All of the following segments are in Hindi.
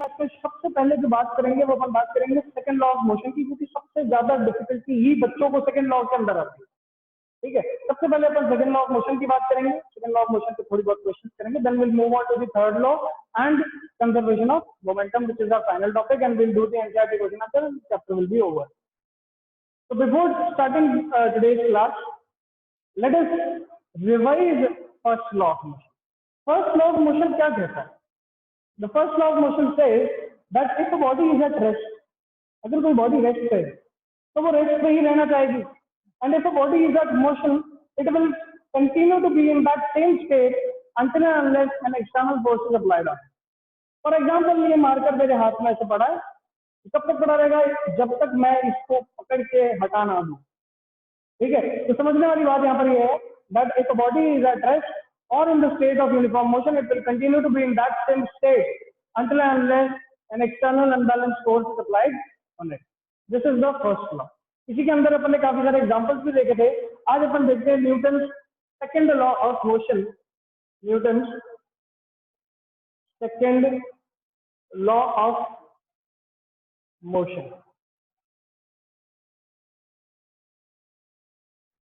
सबसे पहले जो बात करेंगे वो अपन बात करेंगे सेकंड लॉ ऑफ मोशन की, क्योंकि सबसे ज्यादा डिफिकल्टी ही बच्चों को सेकंड लॉ के अंदर आती है। ठीक है, सबसे पहले अपन सेकंड लॉ ऑफ मोशन की बात करेंगे। सेकंड लॉ ऑफ मोशन पे थोड़ी बहुत क्वेश्चंस करेंगे, then will move on to the third law and conservation of momentum, which is our final topic, and will do the entire question answer, chapter will be over. So before starting today's class, let us revise first law of motion. First law of motion क्या कहता है? The first law of motion says that if a body is at rest, अगर कोई बॉडी रेस्ट पे है तो वो रेस्ट पे ही रहना चाहेगी, and if a body is at motion, it will continue to be in that same state until and unless an external force is applied on it. For example, ये मार्कर मेरे हाथ में ऐसे पड़ा है, कब तक पड़ा रहेगा? जब तक मैं इसको पकड़ के हटा ना दूं। ठीक है, तो समझने वाली बात यहाँ पर ये है that if a body is at rest or in the state of uniform motion, it will continue to be in that same state until and unless an external unbalanced force is applied on it. This is the first law. इसी के अंदर अपन ने काफी सारे एग्जांपल्स भी देखे थे। आज अपन देखते हैं Newton second law of motion, Newton second law of motion.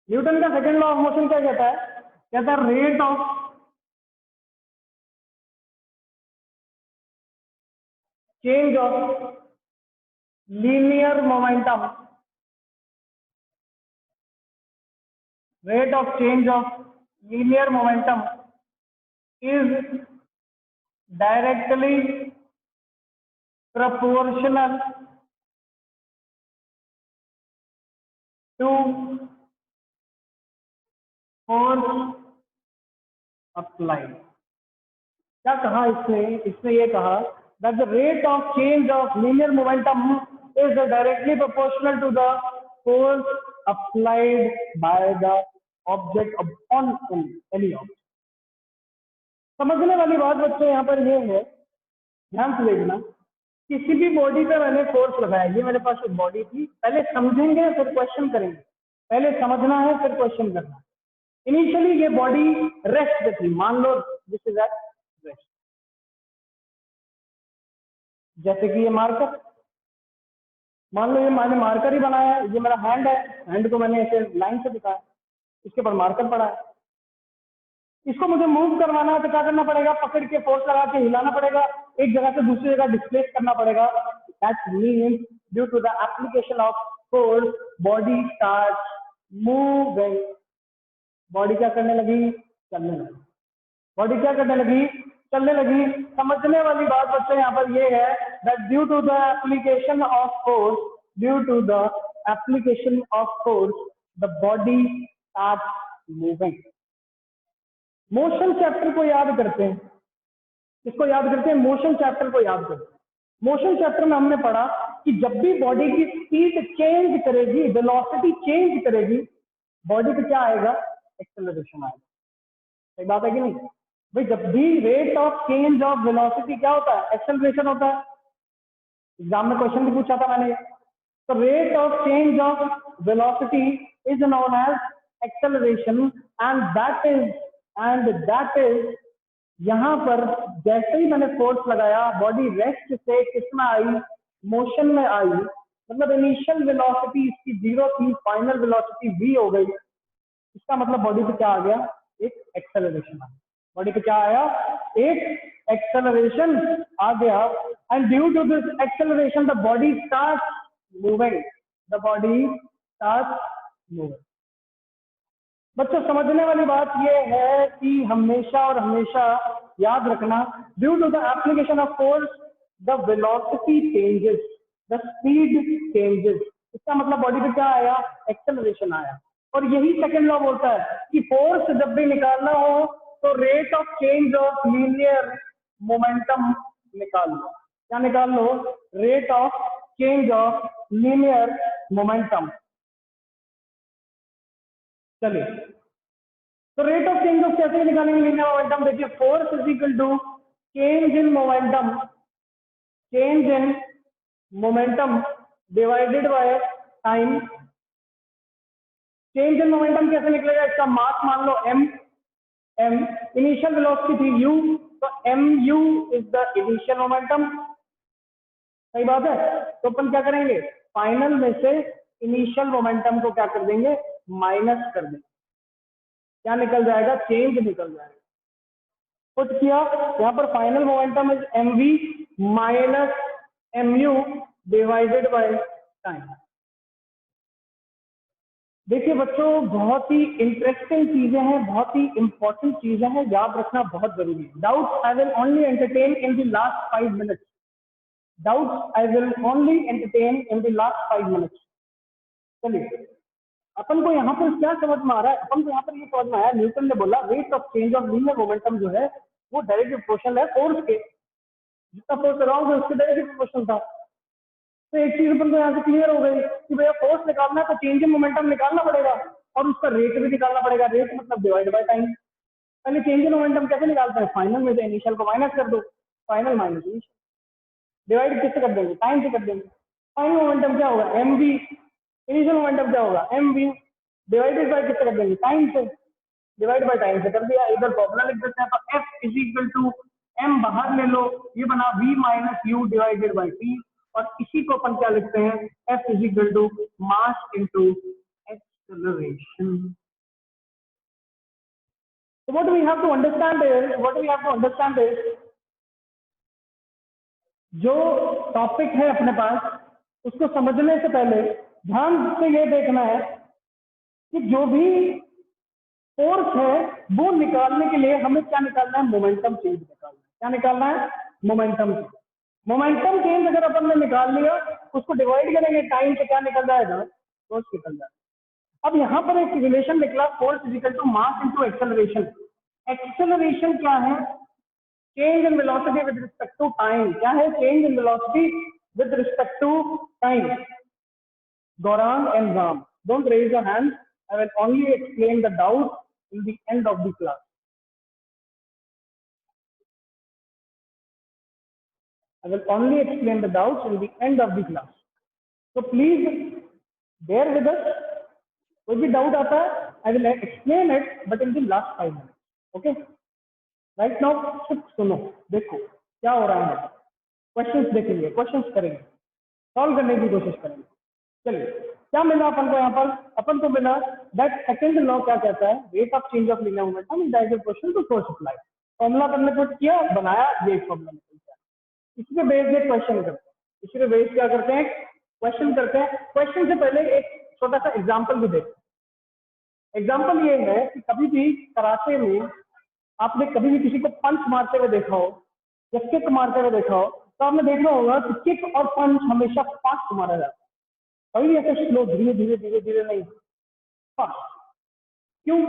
Newton का सेकंड लॉ ऑफ मोशन क्या कहता है? कहता है rate of change of linear momentum, rate of change of linear momentum is directly proportional to force applied. क्या कहा इसने ये कहा that the rate of change of linear momentum is directly proportional to the force applied by the object upon any object. समझने वाली बात बच्चों यहाँ पर ये है, ध्यान से देखना, किसी भी बॉडी पे मैंने फोर्स लगाया, ये मेरे पास एक बॉडी थी, पहले समझेंगे फिर क्वेश्चन करेंगे, पहले समझना है फिर क्वेश्चन करना है। इनिशियली ये बॉडी रेस्ट पे थी, मान लो दिस इज एट रेस्ट, जैसे कि ये मार्कर, मान लो ये मैंने मार्कर ही बनाया है, ये मेरा हैंड है, हैंड को मैंने ऐसे लाइन से दिखाया, इसके ऊपर मार्कर पड़ा है, इसको मुझे मूव करवाना है तो क्या करना पड़ेगा? पकड़ के फोर्स लगा के हिलाना पड़ेगा, एक जगह से दूसरी जगह डिस्प्लेस करना पड़ेगा। That means due to the application of force body starts moving. Body क्या करने लगी? चलने लगी। बॉडी क्या करने लगी? चलने लगी। समझने वाली बात बच्चों यहाँ पर ये है that due to the application of force, the body starts moving. Motion chapter को याद करते हैं, इसको याद करते हैं, मोशन चैप्टर को याद करते हैं। मोशन चैप्टर में हमने पढ़ा कि जब भी बॉडी की स्पीड चेंज करेगी, वेलोसिटी चेंज करेगी, बॉडी पे क्या आएगा? एक्सेलरेशन आएगा। सही बात है कि नहीं भाई? जब भी rate of change of velocity क्या होता है? एक्सेलरेशन होता है। एग्जाम में क्वेश्चन भी पूछा था मैंने, तो rate of change of velocity is known as acceleration, and that is यहाँ पर जैसे ही मैंने फोर्स लगाया, बॉडी रेस्ट से किसमें आई? मोशन में आई। मतलब इनिशियल वेलोसिटी इसकी 0 थी, फाइनल वेलोसिटी v हो गई। इसका मतलब बॉडी पे क्या आ गया? एक एक्सेलरेशन आ गया। बॉडी पे क्या आया? एक एक्सेलरेशन आ गया। And due to this acceleration the body starts moving. बच्चों समझने वाली बात यह है कि हमेशा और हमेशा याद रखना, due to the application of force the velocity changes, the speed changes. इसका मतलब बॉडी पे क्या आया? एक्सेलरेशन आया। और यही सेकंड लॉ बोलता है कि फोर्स जब भी निकालना हो तो rate of change of linear momentum निकाल लो। क्या निकाल लो? Rate of change of linear momentum. चलिए, तो रेट ऑफ चेंज ऑफ कैसे निकालेंगे लीनियर मोमेंटम? देखिए, force is equal to change in momentum divided by time. Change in momentum कैसे निकलेगा? इसका मास मान लो m, इनिशियल वेलोसिटी थी u, तो mu is the initial momentum सही बात है। तो अपन क्या करेंगे, फाइनल में से इनिशियल मोमेंटम को क्या कर देंगे, माइनस कर देंगे। क्या निकल जाएगा, चेंज निकल जाएगा। पुट किया, यहाँ पर final momentum is mv minus mu divided by time. देखिए बच्चों, बहुत ही इंटरेस्टिंग चीजें हैं, बहुत ही इंपॉर्टेंट चीजें हैं, याद रखना बहुत जरूरी है। Doubts I will only entertain in the last 5 minutes. Doubts I will only entertain in the last 5 minutes. चलिए, अपन को यहाँ पर क्या समझ में आ रहा है, अपन को यहाँ पर ये समझ में आया, न्यूटन ने बोला rate of change of linear momentum जो है वो डायरेक्ट प्रोपोर्शनल है फोर्स के, जितना फोर्स अराउंड है उसके डायरेक्ट प्रोपोर्शनल था। तो एक चीज अपन को यहाँ से क्लियर हो गई कि भैया फोर्स निकालना है तो चेंज इन मोमेंटम निकालना पड़ेगा और उसका रेट भी निकालना पड़ेगा। रेट मतलब डिवाइड बाय टाइम। पहले चेंज इन मोमेंटम कैसे निकालते हैं, फाइनल में से इनिशियल को माइनस कर दो, फाइनल माइनस इनिशियल, डिवाइड किससे कर देंगे, टाइम से कर देंगे। फाइनल मोमेंटम क्या होगा, एम वी, इनिशियल मोमेंटम क्या होगा, एम वी, डिवाइडेड बाय किससे कर देंगे, टाइम से, डिवाइड बाय टाइम से कर दिया। इधर फॉर्मूला लिख देते हैं, तो F is equal to M बाहर ले लो, ये बना V minus U divided by T, और इसी को अपन क्या लिखते हैं, F is equal to mass into acceleration. So what we have to understand is जो टॉपिक है अपने पास उसको समझने से पहले ध्यान से ये देखना है कि जो भी फोर्स है वो निकालने के लिए हमें क्या निकालना है, मोमेंटम चेंज निकालना है। क्या निकालना है, मोमेंटम चेंज। मोमेंटम चेंज अगर अपन ने निकाल लिया उसको डिवाइड करेंगे टाइम से, क्या निकल जाएगा, फोर्स निकल जाएगा। अब यहाँ पर एक रिलेशन निकला, force is equal to mass into acceleration. Acceleration क्या है, change in velocity with respect to time. क्या है, change in velocity with respect to time. Gaurang and Ram, don't raise your hands. I will only explain the doubt in the end of the class. I will only explain the doubts in the end of the class. So please bear with us. कोई भी डाउट आता है, I will explain it, but in the last 5 minutes. Okay? Right now, सिर्फ सुनो, देखो क्या हो रहा है। क्वेश्चंस देखेंगे, क्वेश्चंस करेंगे, सॉल्व करने की कोशिश करेंगे। चलिए, क्या मिला अपन को यहाँ पर, अपन को मिला दैट सेकंड लॉ क्या कहता है, rate of change of linear momentum in direct proportional to force applied. Formula अपन ने पुट किया, बनाया, ये फॉर्मूला निकलता है। इसी पे बेस पे क्वेश्चन करते हैं, इसी पे बेस क्या करते हैं, क्वेश्चन करते हैं। क्वेश्चन से पहले एक छोटा सा एग्जाम्पल भी देखते हैं। एग्जाम्पल ये है कि कभी भी कराटे में आपने कभी भी किसी को पंच मारते हुए देखा हो या किक मारते हुए देखा हो, तो आपने देखना होगा कि किक और पंच हमेशा फास्ट मारा जाता है, कभी ऐसे स्लो, धीरे धीरे धीरे धीरे नहीं, फास्ट। क्यों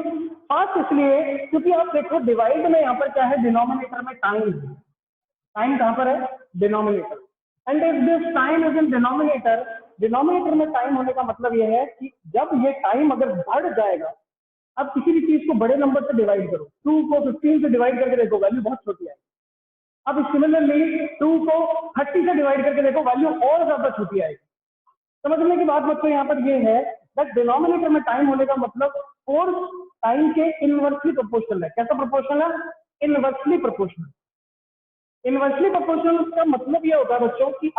फास्ट, इसलिए क्योंकि आप देखो डिवाइड में यहाँ पर क्या है, डिनोमिनेटर में टाइम है। टाइम कहाँ पर है, denominator. And if this time is in denominator, denominator में टाइम होने का मतलब यह है कि जब ये टाइम अगर बढ़ जाएगा, अब किसी भी चीज को बड़े नंबर से डिवाइड करो, 2 को 15 से डिवाइड करके देखो, वैल्यू बहुत छोटी आएगी। अब सिमिलरली 2 को 30 से डिवाइड करके देखो, वैल्यू और ज्यादा छोटी आएगी। समझने की बात बच्चों यहाँ पर ये है दैट डिनोमिनेटर में टाइम होने का मतलब फोर्स टाइम के इनवर्सली प्रोपोर्शनल है। कैसा प्रोपोर्शनल है, इनवर्सली प्रोपोर्शनल। इनवर्सली प्रोपोर्शनल का मतलब ये होता है बच्चों कि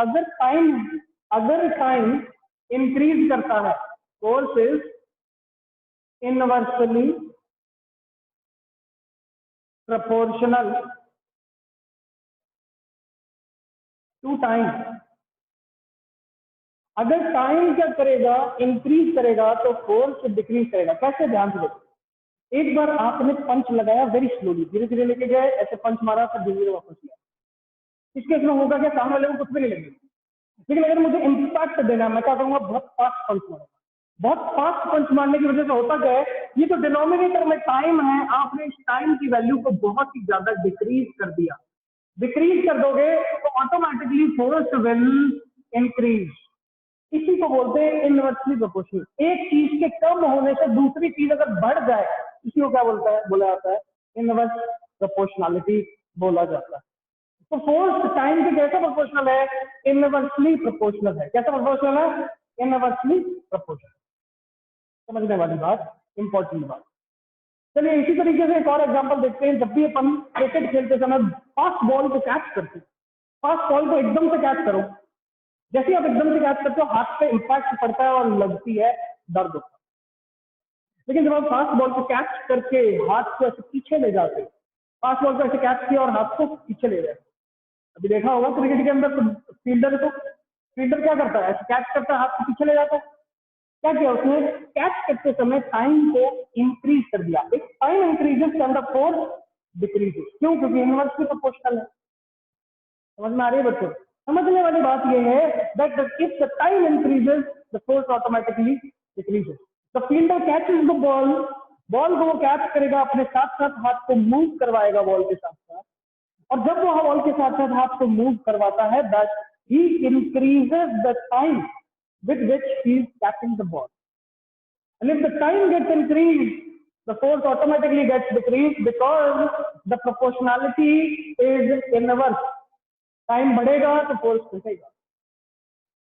अगर टाइम इंक्रीज करता है, force is inversely proportional to time. अगर टाइम क्या करेगा, इंक्रीज करेगा, तो फोर्स डिक्रीज करेगा। कैसे, ध्यान से देखो। एक बार आपने पंच लगाया वेरी स्लोली, धीरे धीरे लेके गए, ऐसे पंच मारा, फिर धीरे धीरे वापस लिया। इस केस में होगा क्या, सामने वाले को कुछ भी नहीं लगेगा। लेकिन अगर मुझे इम्पैक्ट देना, मैं क्या करूंगा, बहुत फास्ट पंच मारूंगा। बहुत फास्ट पंच मारने की वजह से होता क्या है, ये तो डिनोमिनेटर में टाइम है, आपने इस टाइम की वैल्यू को बहुत ही ज्यादा डिक्रीज कर दिया। डिक्रीज कर दोगे तो ऑटोमेटिकली फोर्स विल इंक्रीज। इसी को बोलते हैं इनवर्सली प्रोपोर्शनल। एक चीज के कम होने से दूसरी चीज अगर बढ़ जाए, इसी को क्या बोला जाता है, इनवर्स प्रोपोर्शनलिटी बोला जाता है। तो फोर्स टाइम के कैसा प्रोपोर्शनल है, इनवर्सली प्रोपोर्शनल है। कैसा प्रोपोर्शनल है, इनवर्सली प्रोपोर्शनल। समझने वाली बात, इंपॉर्टेंट बात। चलिए इसी तरीके से एक और एग्जांपल देखते हैं। जब भी अपन क्रिकेट खेलते समय फास्ट बॉल को कैच करते हैं, फास्ट बॉल को एकदम से कैच करो, जैसे ही आप एकदम से कैच करते हो हाथ पे इम्पैक्ट पड़ता है और लगती है, दर्द होता है। लेकिन जब आप फास्ट बॉल को कैच करके हाथ को ऐसे पीछे ले जाते हो, फास्ट बॉल को ऐसे कैच किया और हाथ को पीछे ले जाते, अभी देखा होगा क्रिकेट के अंदर फील्डर को, फील्डर क्या करता है, ऐसे कैच करता है, हाथ को पीछे ले जाता है। क्या किया उसने, कैच करते समय टाइम को इंक्रीज कर दिया। एक time increases and the force decreases. क्यों? क्योंकि इनवर्सली प्रोपोर्शनल है। समझ में आ रही है बच्चों? समझने वाली बात यह है that if the time increases the force automatically decreases. The fielder catches the ball, ball को वो कैच करेगा, अपने साथ साथ हाथ को मूव करवाएगा बॉल के साथ साथ, और जब वो बॉल के साथ साथ हाथ को मूव करवाता है, that he increases the time with which he is catching the ball. And if the time gets increased, the force automatically gets decreased because the proportionality is inverse. Time बढ़ेगा तो फोर्स घटेगा।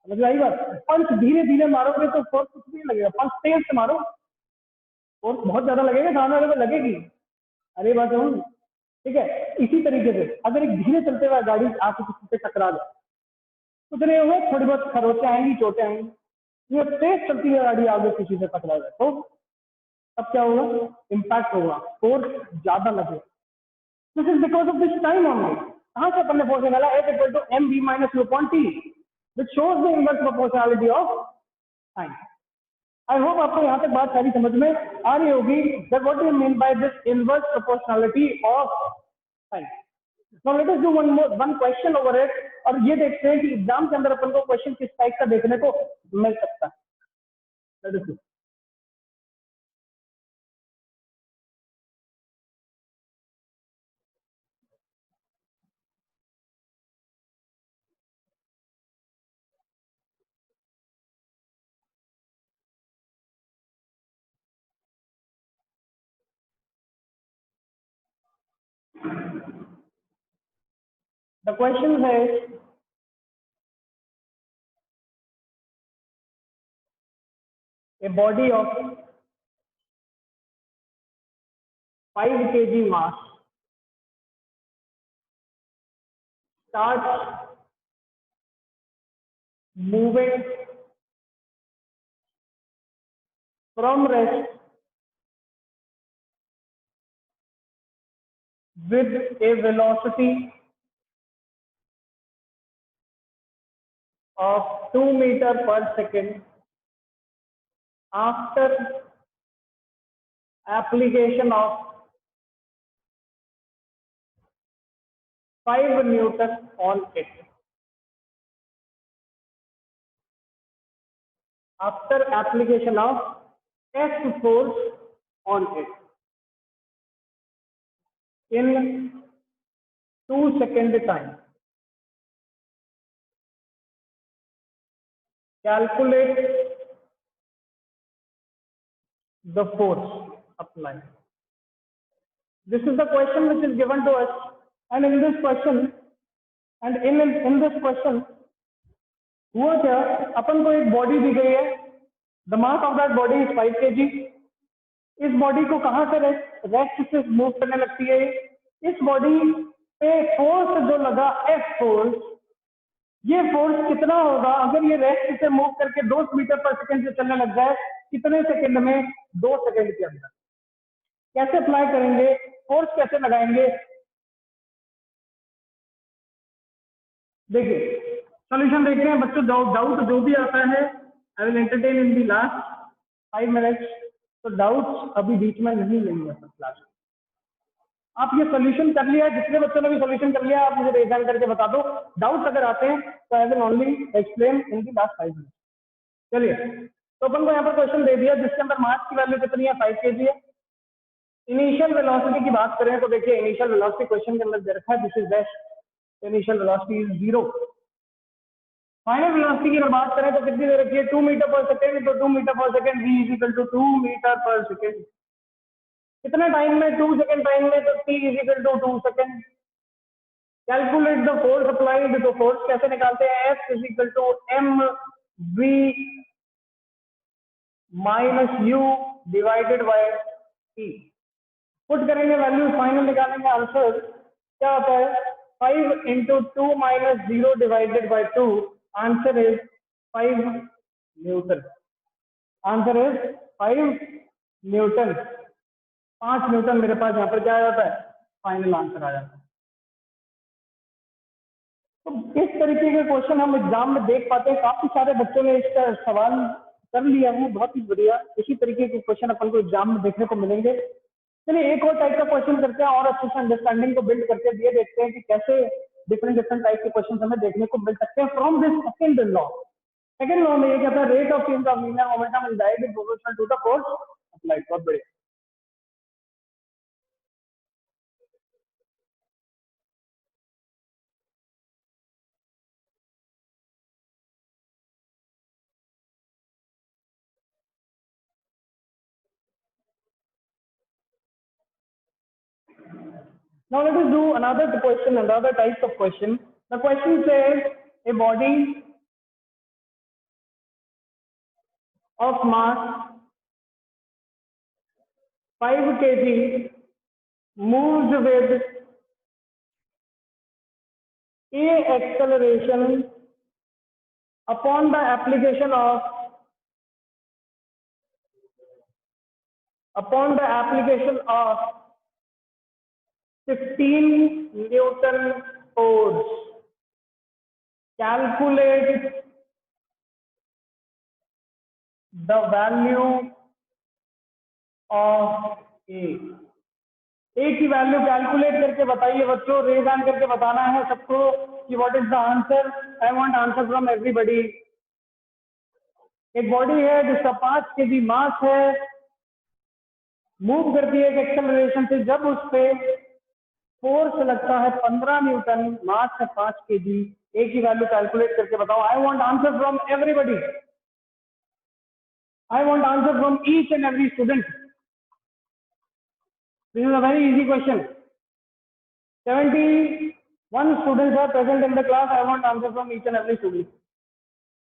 समझ आई बात? पंच धीरे धीरे मारोगे तो फोर्स कुछ नहीं लगेगा, पंच तेज से मारो फोर्स बहुत ज्यादा लगेगा, सामने वाले को लगेगी। अरे बात है, ठीक है। इसी तरीके से अगर एक धीरे चलते हुए गाड़ी आके किसी से टकरा जाए, कुछ नहीं होगा, थोड़ी बहुत खरोचें आएंगी, चोटें आएंगी। ये तेज चलती है गाड़ी आगे किसी से टकरा जाए तो अब क्या होगा, इम्पैक्ट होगा, फोर्स ज्यादा लगेगा। This is because of this time only. कहां से अपन ने फोर्स निकाला, F equal to M B minus U upon T, which shows the inverse proportionality of time. I hope आपको यहाँ तक बात सारी समझ में आ रही होगी। That what do you mean by this inverse proportionality of time. Now let us do one question over it, और ये देखते हैं कि एग्जाम के अंदर अपन को क्वेश्चन किस टाइप का देखने को मिल सकता है। Let us see. The question है, a body of 5 kg mass starts moving from rest with a velocity of 2 meter per second after application of 5 Newton on it. After application of F force on it in 2 second time. Calculate the force applied. This is the question which is given to us, and in this question, हुआ क्या, अपन को एक बॉडी दी गई है, the mass of that body is 5 kg। इस बॉडी को कहां से रेस्ट से मूव करने लगती है, इस बॉडी पे फोर्स जो लगा एफ फोर्स, ये फोर्स कितना होगा अगर ये रेस्ट से मूव करके 2 मीटर पर सेकंड से चलने लग जाए, कितने सेकंड में, 2 सेकंड के अंदर। कैसे अप्लाई करेंगे, फोर्स कैसे लगाएंगे, देखिए सॉल्यूशन देखते हैं बच्चों। डाउट जो भी आता है I will entertain in the last 5 minutes, तो डाउट्स अभी बीच में नहीं लेंगे सब क्लास। आप ये सॉल्यूशन कर लिया, जितने बच्चों ने भी सॉल्यूशन कर लिया आप मुझे रेज करके बता दो। डाउट्स अगर आते हैं तो I will only explain in the last 5 minutes. चलिए, तो अपन को यहाँ पर क्वेश्चन दे दिया जिसके अंदर मास की वैल्यू कितनी है, 5 kg है। इनिशियल वेलोसिटी की बात करें तो देखिए इनिशियल वेलोसिटी क्वेश्चन के अंदर दे रखा है, this is best, initial velocity is 0। Final velocity की अगर बात करें तो कितनी दे रखी है, 2 मीटर पर सेकेंड, तो 2 metre per second v is equal to 2 metre per second. कितने टाइम में, 2 सेकेंड टाइम में, तो t is equal to 2 second. Calculate the force applied, तो फोर्स कैसे निकालते हैं, F is equal to M V minus U divided by T. Put करेंगे वैल्यू, फाइनल निकालेंगे आंसर, क्या आता है 5 into 2 minus 0 divided by 2, answer is 5 newton. Answer is 5 Newton. 5 Newton मेरे पास यहाँ पर क्या आ जाता है, फाइनल आंसर आ जाता है। तो इस तरीके के क्वेश्चन हम एग्जाम में देख पाते हैं। काफी सारे बच्चों ने इसका सवाल कर लिया है, बहुत ही बढ़िया। इसी तरीके के क्वेश्चन अपन को एग्जाम में देखने को मिलेंगे। चलिए एक और टाइप का क्वेश्चन करते हैं और अच्छे से अंडरस्टैंडिंग को बिल्ड करके ये देखते हैं कि कैसे डिफरेंट डिफरेंट टाइप के क्वेश्चन हमें देखने को मिल सकते हैं from this second law. Second law में ये कहता है rate of change of linear momentum is directly proportional to the force applied. बहुत बढ़िया। Now let us do another question, another type of question. The question says a body of mass 5 kg moves with a acceleration upon the application of 15 Newton force. Calculate the value of A. ए की वैल्यू कैलकुलेट करके बताइए बच्चों, रेज ऑन करके बताना है सबको कि what is the answer. I want answer from everybody. एक बॉडी है जिसका 5 kg मास है, मूव करती है एक एक्सेलरेशन से, जब उस पे फोर्स लगता है 15 न्यूटन, मास है 5 kg। ए की वैल्यू कैलकुलेट करके बताओ। I want answer from everybody. I want answer from each and every student. This is a very easy question. 71 students are present in the class. I want answer from each and every student.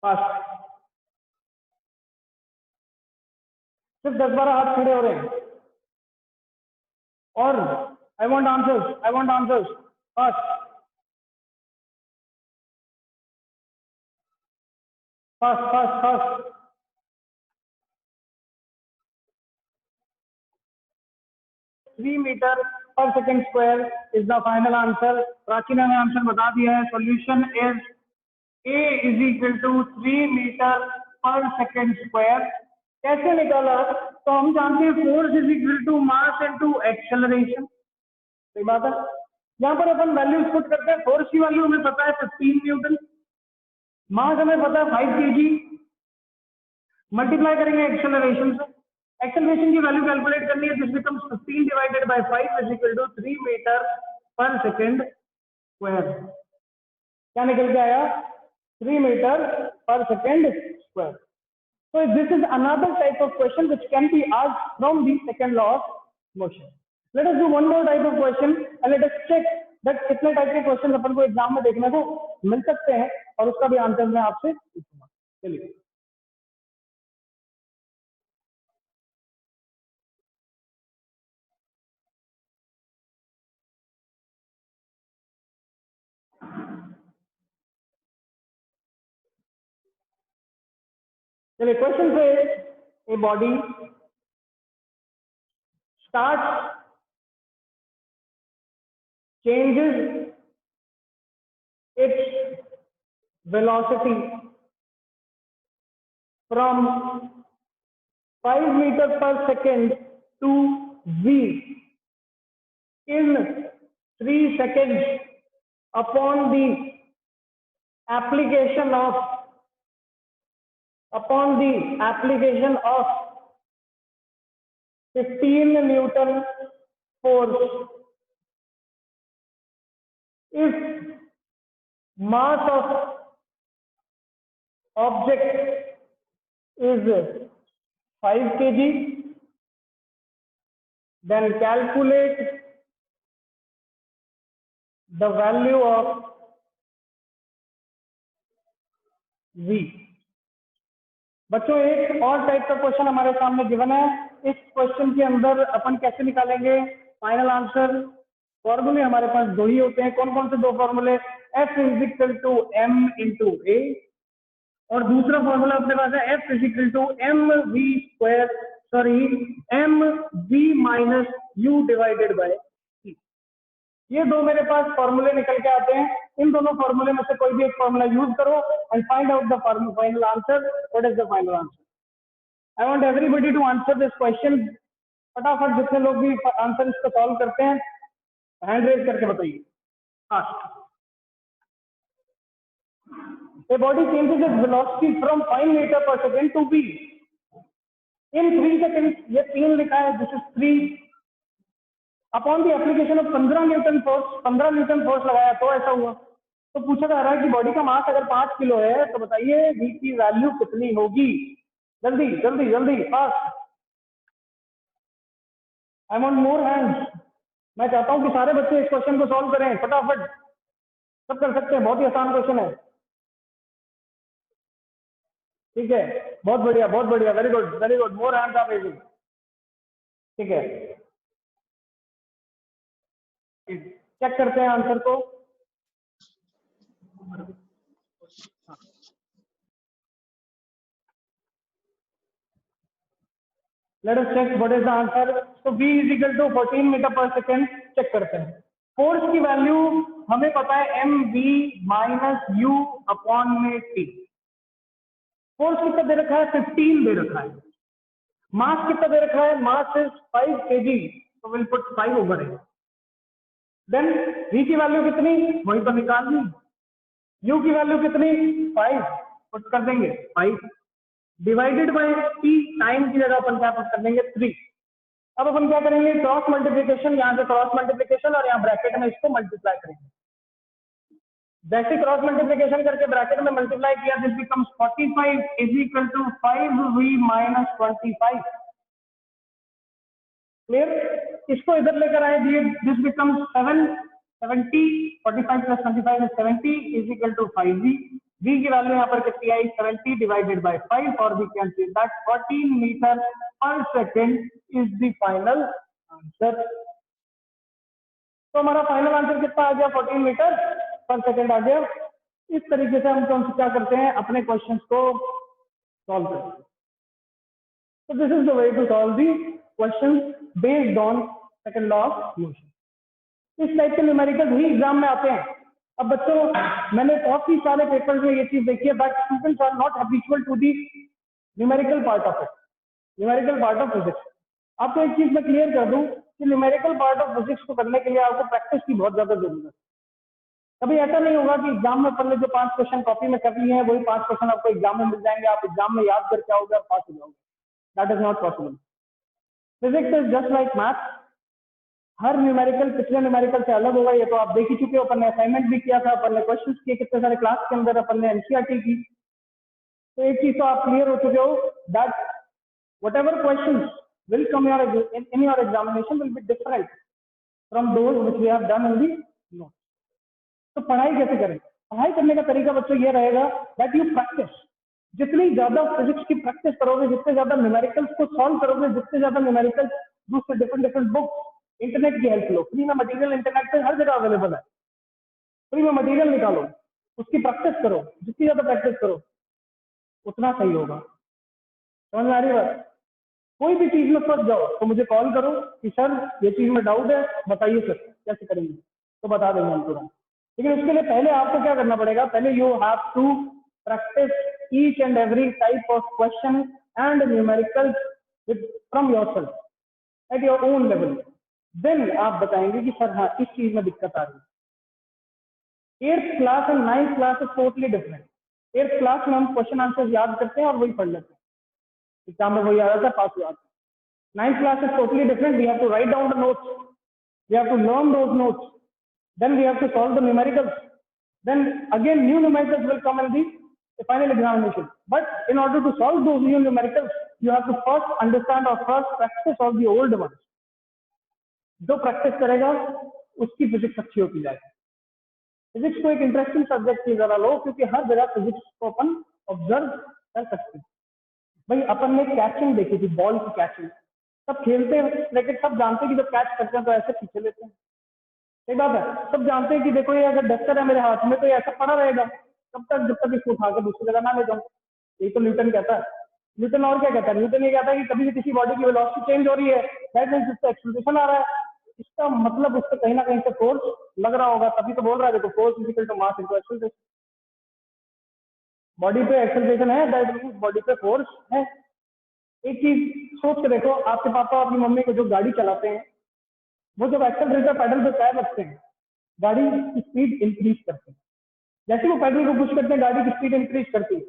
Fast. सिर्फ 10-12 हाथ खड़े हो रहे हैं और I want answers. I want answers. Fast. Fast, fast, fast. meter per second square is the final answer. Prachi ने आंसर बता दिया है। Solution is A is equal to 3 meter per second square. कैसे निकाला? तो हम जानते हैं force is equal to mass into acceleration. सही बात है। यहाँ पर अपन वैल्यूज पुट करते हैं। फोर्स की वैल्यू हमें पता है 15 न्यूटन, मास हमें पता है 5 kg, मल्टीप्लाई करेंगे एक्सेलरेशन से। एक्सेलरेशन की वैल्यू कैलकुलेट करनी है। This becomes 15 divided by 5 is equal to 3 metre per second square. क्या निकल के आया? 3 metre per second square. So this is another type of question which can be asked from the second law of motion. Let us do one more type of question and let us check that कितने टाइप के क्वेश्चन अपन को एग्जाम में देखने को मिल सकते हैं और उसका भी आंसर मैं आपसे पूछूंगा। चलिए क्वेश्चन से a body starts changes its velocity from 5 meters per second to v in 3 seconds upon the application of 15 Newton force. If mass of object is 5 kg, then calculate the value of v. बच्चों एक और टाइप का क्वेश्चन हमारे सामने गिवन है। इस क्वेश्चन के अंदर अपन कैसे निकालेंगे फाइनल आंसर? फॉर्मूले हमारे पास दो ही होते हैं। कौन कौन से दो फॉर्मूले? F is equal to m into a और दूसरा फॉर्मूला अपने पास है F is equal to M V square, sorry M V minus U divided by T. ये दो मेरे पास फॉर्मूले निकल के आते हैं। इन दोनों फॉर्मूले में से कोई भी एक फॉर्मूला यूज करो and find out the final answer. What is the final answer? I want everybody to answer this question. फटाफट जितने लोग भी आंसर इसको सॉल्व करते हैं हैंड रेज करके बताइए fast. A body changes its velocity from 5 meter per second to v in 3 seconds. ये 3 लिखा है, this is 3 upon the application of 15 Newton force. 15 Newton force लगाया तो ऐसा हुआ। तो पूछा जा रहा है कि बॉडी का मास अगर 5 किलो है तो बताइए v की वैल्यू कितनी होगी? जल्दी जल्दी जल्दी fast, I want more hands. मैं चाहता हूं कि सारे बच्चे इस क्वेश्चन को सॉल्व करें फटाफट। सब कर सकते हैं, बहुत ही आसान क्वेश्चन है। ठीक है, बहुत बढ़िया बहुत बढ़िया, very good very good, more hands आप रेजिंग। ठीक है, चेक करते हैं आंसर को। Let us check what is the answer. तो v is equal to 14 metre per second. Check करते हैं। फोर्स की वैल्यू हमें पता है M V minus U upon में टी। फोर्स कितना दे रखा है? 15 दे रखा है। मास कितना दे रखा है? मास इज 5 kg, तो विल पुट 5 ओवर है। देन v की वैल्यू कितनी, वही तो निकालनी। u की वैल्यू कितनी? 5 पुट कर देंगे 5 डिवाइडेड बाय t, टाइम की जगह अपन क्या पुट कर देंगे 3। अब अपन क्या करेंगे? क्रॉस मल्टीप्लिकेशन, यहाँ से क्रॉस मल्टीप्लिकेशन और यहाँ ब्रैकेट में इसको मल्टीप्लाई करेंगे। जैसे क्रॉस मल्टीप्लिकेशन करके ब्रैकेट में मल्टीप्लाई किया, this becomes 45 is equal to 5v minus 25। Clear? इसको इधर लेकर आए, this becomes 70, 45 plus 25 is 70 is equal to 5v। v की वैल्यू यहाँ पर कितनी आई? 70 डिवाइडेड बाय 5 और we can see that 14 metre per second is the final answer. तो हमारा फाइनल आंसर कितना आ गया? 14 मीटर पर सेकेंड आ गया। इस तरीके से हम क्या करते हैं? अपने क्वेश्चंस को सॉल्व करते हैं। So this is the way to solve the questions based on second law of motion. इस टाइप के न्यूमेरिकल ही एग्जाम में आते हैं। अब बच्चों, मैंने काफी सारे पेपर्स में ये चीज देखी है, but students are not habitual to the numerical part of it, numerical part of physics. आपको एक चीज मैं क्लियर कर दूं कि न्यूमेरिकल पार्ट ऑफ फिजिक्स को करने के लिए आपको प्रैक्टिस की बहुत ज्यादा जरूरत है। कभी ऐसा नहीं होगा कि एग्जाम में पहले जो 5 क्वेश्चन कॉपी में कर लिए हैं वही 5 क्वेश्चन आपको एग्जाम में मिल जाएंगे, आप एग्जाम में याद करके आओगे और पास हो जाओगे। That is not possible. Physics is just like math. Her numerical पिछले न्यूमेरिकल से अलग होगा, ये तो आप देख ही चुके हो। अपन ने असाइनमेंट भी किया था, अपन ने क्वेश्चंस किए कितने सारे क्लास के अंदर, अपन ने एनसीईआरटी की। तो एक चीज तो आप क्लियर हो चुके हो that whatever questions will come in your examination will be different from those which we have done in the notes. तो पढ़ाई कैसे करें? पढ़ाई करने का तरीका बच्चों ये रहेगा that you practice। जितनी ज्यादा फिजिक्स की प्रैक्टिस करोगे, जितने ज्यादा न्यूमेरिकल्स को सॉल्व करोगे, जितने ज्यादा न्यूमेरिकल्स दूसरे डिफरेंट बुक्स, इंटरनेट की हेल्प लो। फ्री में मटेरियल इंटरनेट पे हर जगह अवेलेबल है। फ्री में मटेरियल निकालो, उसकी प्रैक्टिस करो। जितनी ज्यादा प्रैक्टिस करो उतना सही होगा। समझ में आ रही बात? कोई भी चीज में फंस जाओ तो मुझे कॉल करो कि सर ये चीज में डाउट है, बताइए सर कैसे करेंगे, तो बता देंगे हम तुरंत। लेकिन उसके लिए पहले आपको क्या करना पड़ेगा? पहले you have to practice each and every type of question and numerical from yourself at your own level. Then आप बताएंगे कि सर हाँ इस चीज में दिक्कत आ रही है। 8th class and 9th class is totally different. 8th class में हम क्वेश्चन आंसर याद करते हैं और वही पढ़ लेते हैं, एग्जाम में वही आ जाता है, पास हो जाता है। 9th class is totally different. We have to write down the notes. We have to learn those notes. Then we have to solve the numericals. Then again new numericals will come in the final examination. But in order to solve those new numericals, you have to first understand or first practice all the old ones. जो प्रैक्टिस करेगा उसकी फिजिक्स अच्छी होती जाएगी। फिजिक्स को एक इंटरेस्टिंग सब्जेक्ट की जरा लो, क्योंकि हर जगह फिजिक्स को अपन ऑब्जर्व कर सकते हैं। भाई अपन ने कैचिंग देखी थी, बॉल की कैचिंग, सब खेलते हैं लेकिन सब जानते हैं कि जब कैच करते हैं तो ऐसे पीछे लेते हैं। सही बात है, सब जानते हैं कि देखो ये अगर डस्टर है मेरे हाथ में तो ये ऐसा पड़ा रहेगा, कब तक, जब तक इसको उठाकर दूसरी जगह ना ले जाऊं। यही तो न्यूटन कहता है। न्यूटन और क्या कहता है? न्यूटन ये कहता है कि कभी भी किसी बॉडी की वेलोसिटी चेंज हो रही है, दैट मींस उसका एक्सीलरेशन आ रहा है। इसका मतलब उससे कहीं ना कहीं से फोर्स लग रहा होगा, तभी तो बोल रहा है देखो, force is equal to mass into acceleration. Body पे एक्सीलरेशन है, दैट मींस बॉडी पे फोर्स है। एक चीज सोच के देखो, आपके पापा अपनी मम्मी को जो गाड़ी चलाते हैं, वो जब एक्सेलरेटर पैडल पे पैर रखते हैं, गाड़ी की स्पीड इंक्रीज करते हैं। जैसे वो पैडल को पुश करते हैं, गाड़ी की स्पीड इंक्रीज करती है।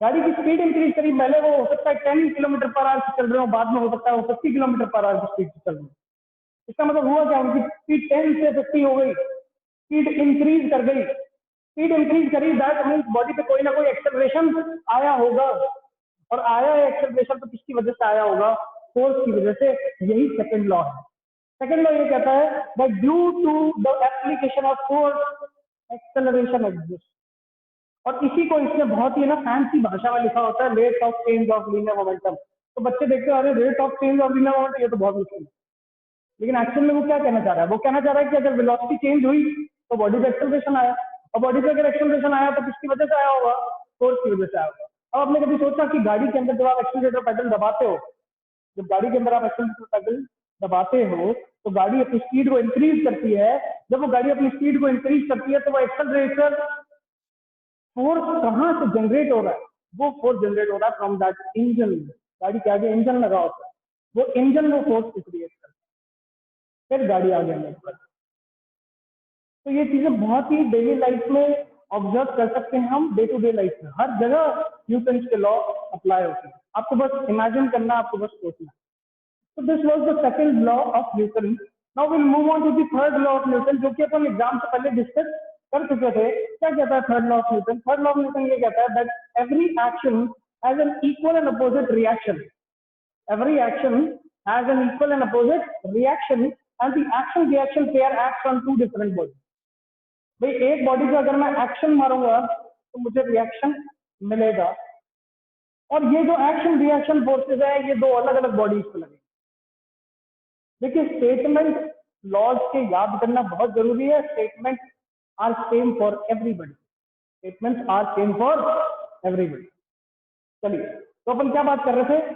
गाड़ी की स्पीड इंक्रीज करी, पहले वो हो सकता है 10 किलोमीटर पर आवर से चल रहे हो, बाद में हो सकता है वो 50 किलोमीटर पर आवर की स्पीड से चल रहे हो। इसका मतलब हुआ क्या? उनकी स्पीड 10 से 50 हो गई, स्पीड इंक्रीज कर गई। स्पीड इंक्रीज करी, दैट मीन्स बॉडी पे कोई ना कोई एक्सेलरेशन आया होगा, और आया है एक्सेलरेशन तो किसकी वजह से आया होगा? फोर्स की वजह से। यही सेकंड लॉ है। सेकंड लॉ ये कहता है that due to the application of force acceleration exist. और इसी को इसने बहुत ही ना फैंसी भाषा में लिखा होता है, rate of change of linear momentum. तो बच्चे देखते हैं, अरे rate of change of linear momentum, ये तो बहुत मुश्किल है। लेकिन एक्चुअल में वो क्या कहना चाह रहा है? वो कहना चाह रहा है कि अगर वेलोसिटी चेंज हुई तो बॉडी पे एक्सेलरेशन आया, और बॉडी पे अगर एक्सेलरेशन आया तो किसकी वजह से आया होगा? फोर्स की वजह से आया होगा। अब आपने कभी सोचा कि गाड़ी के अंदर जब आप एक्सीलरेटर पैडल दबाते हो, जब गाड़ी के अंदर आप एक्सीलरेटर पैडल दबाते हो तो गाड़ी अपनी स्पीड को इंक्रीज करती है। जब वो गाड़ी अपनी स्पीड को इंक्रीज करती है तो वो एक्सेलरेटर फोर्स कहां से जनरेट हो रहा है? वो फोर्स जनरेट हो रहा है फ्रॉम दैट इंजन। गाड़ी के आगे इंजन लगा होता है, वो इंजन वो फोर्स को क्रिएट करता है, फिर गाड़ी आगे मूव करती है। तो ये चीजें बहुत ही डेली लाइफ में ऑब्जर्व कर सकते हैं हम, डे टू डे लाइफ में हर जगह न्यूटन के लॉ अप्लाई होते हैं। आपको बस इमेजिन करना, आपको बस सोचना। So this was the second law of Newton. Now we'll move on to the third law of Newton, जो कि अपन एग्जाम से पहले डिस्कस कर चुके थे। क्या कहता है third law of Newton? Third law of Newton ये कहता है that every action has an equal and opposite reaction. Every action has an equal and opposite reaction, and the action reaction pair acts on two different bodies. भाई एक बॉडी पे अगर मैं एक्शन मारूंगा तो मुझे रिएक्शन मिलेगा, और ये जो एक्शन रिएक्शन फोर्सेज है ये दो अलग अलग बॉडीज पे लगेंगे। देखिए स्टेटमेंट लॉज के याद करना बहुत जरूरी है। Statement are same for everybody, statements are same for everybody. चलिए, तो अपन क्या बात कर रहे थे?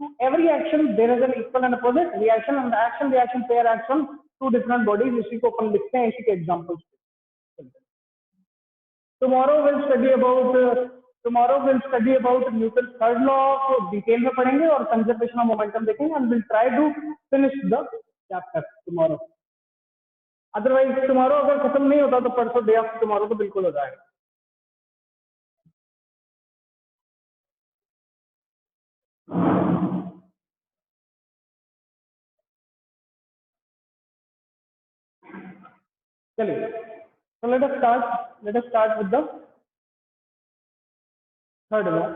To every action there is an equal and opposite reaction, and action reaction pair act on two different bodies. इसी को अपन लिखते हैं, इसी के examples. tomorrow we'll study about Newton's third law को डिटेल में पढ़ेंगे, और कंजर्वेशन ऑफ मोमेंटम देखेंगे, and we'll try to finish the chapter tomorrow. Otherwise tomorrow अगर खत्म नहीं होता तो परसों डे आफ्टर tomorrow तो बिल्कुल हो जाएगा। चलिए, so let us start with the third law.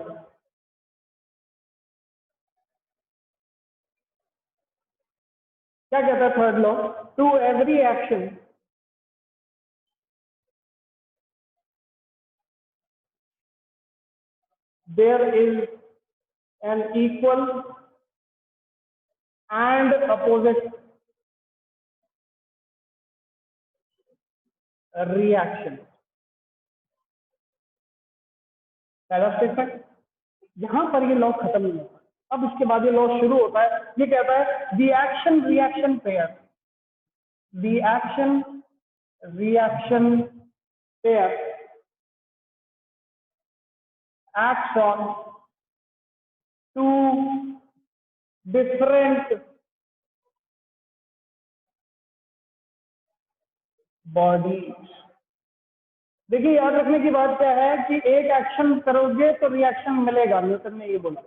क्या कहता है third law? To every action there is an equal and opposite reaction. पहला स्टेटमेंट, यहां पर ये लॉ खत्म नहीं होता। अब इसके बाद ये लॉ शुरू होता है। ये कहता है the action reaction pair, the action reaction pair acts on two different bodies। देखिए याद रखने की बात क्या है कि एक एक्शन करोगे तो रिएक्शन मिलेगा, न्यूटन ने ये बोला।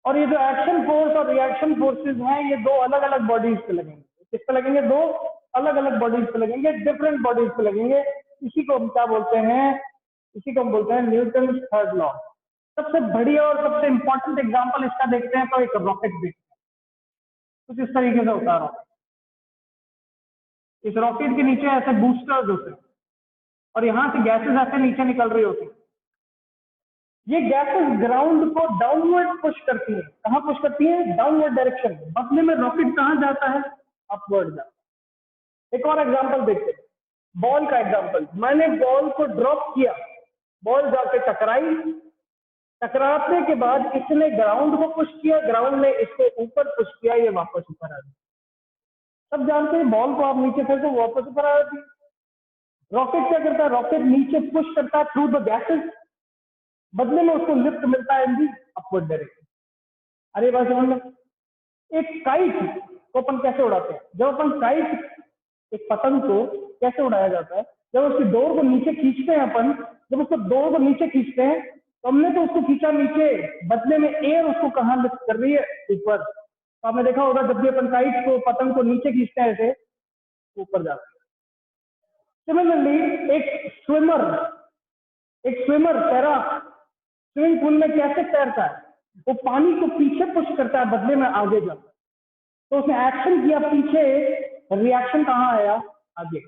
और ये जो एक्शन फोर्स और रिएक्शन फोर्सेस हैं ये दो अलग अलग बॉडीज पे लगेंगे। किस पे लगेंगे? दो अलग अलग बॉडीज पे लगेंगे, डिफरेंट बॉडीज पे लगेंगे। इसी को हम क्या बोलते हैं? इसी को हम बोलते हैं न्यूटन थर्ड लॉ। सबसे बढ़िया और सबसे इंपॉर्टेंट एग्जांपल इसका देखते हैं तो एक रॉकेट देखते हैं। कुछ इस तरीके से होता है। इस रॉकेट के नीचे ऐसे बूस्टर्स होते हैं, और यहां से गैसेस ऐसे नीचे निकल रही होती है। ये गैसेस ग्राउंड को डाउनवर्ड पुश करती है। कहां पुश करती है? Downward direction. बदले में रॉकेट कहां जाता है? अपवर्ड जाता है। एक और एग्जांपल देखते हैं, बॉल का एग्जांपल। मैंने बॉल को ड्रॉप किया, बॉल जाके टकराई, टकराने के बाद इसने ग्राउंड को पुश किया, ग्राउंड ने इसको ऊपर पुश किया, ये वापस ऊपर आ गई। सब जानते हैं बॉल को आप नीचे फेंको वो वापस ऊपर आ जाती है। रॉकेट क्या करता है, रॉकेट नीचे पुश करता है थ्रू द गैसेस, बदले में उसको लिफ्ट मिलता है इन दी अपवर्ड डायरेक्शन। अरे बात समझ में। एक काइट को अपन कैसे उड़ाते हैं, जब अपन काइट, एक पतंग को कैसे उड़ाया जाता है, जब उसकी डोर को नीचे खींचते हैं अपन, जब उसको डोर को नीचे खींचते हैं तो हमने तो उसको खींचा नीचे, बदले में एयर उसको कहाँ लिफ्ट कर रही है, ऊपर। तो आपने देखा होगा जब भी अपन काइट को, पतंग को नीचे खींचते हैं ऐसे, ऊपर जाते हैं। सिमिलरली एक स्विमर तैरा स्विमिंग पूल में कैसे तैरता है, वो पानी को पीछे पुश करता है, बदले में आगे जाता है। तो उसने एक्शन किया पीछे, रिएक्शन कहाँ आया, आगे।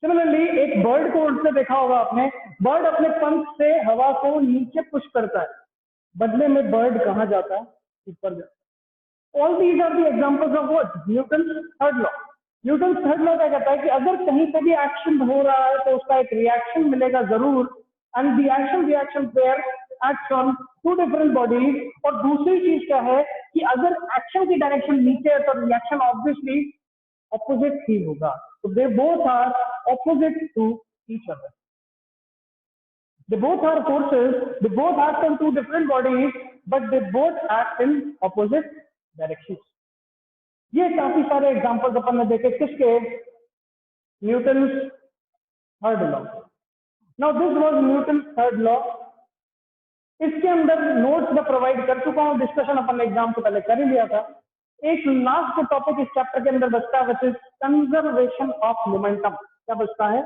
सिमिलरली एक बर्ड को उड़ते देखा होगा आपने, बर्ड अपने पंख से हवा को नीचे पुश करता है, बदले में बर्ड कहाँ जाता है, ऊपर जाता है। All these are the examples of what, Newton third law. Newton third law क्या कहता है कि अगर कहीं पे भी एक्शन हो रहा है तो उसका एक रिएक्शन मिलेगा जरूर, and the action reaction pair acts on two different bodies. और दूसरी चीज क्या है कि अगर एक्शन की डायरेक्शन नीचे है तो रिएक्शन ऑब्वियसली ऑपोजिट ही होगा। तो they both are opposite to each other, they both are forces, they both act on two different bodies, but they both act in opposite directions. ये काफी सारे एग्जांपल्स अपन ने देखे किसके, Newton third law. Now this was Newton third law. इसके अंदर नोट्स मैं प्रोवाइड कर चुका हूं, डिस्कशन अपन ने एग्जाम से पहले कर ही लिया था। एक लास्ट टॉपिक इस चैप्टर के अंदर बचता है which is conservation of momentum. क्या बचता है,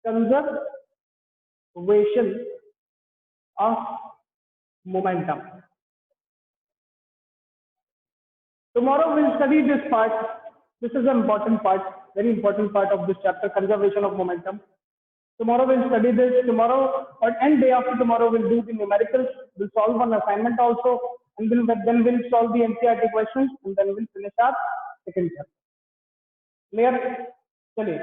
conservation of momentum. Tomorrow we'll study this part. This is an important part, very important part of this chapter, conservation of momentum. Tomorrow we'll study this. Tomorrow or and day after tomorrow we'll do the numericals. We'll solve one assignment also, and then we'll solve the NCERT questions, and then we'll finish our second chapter. Clear? चलिए।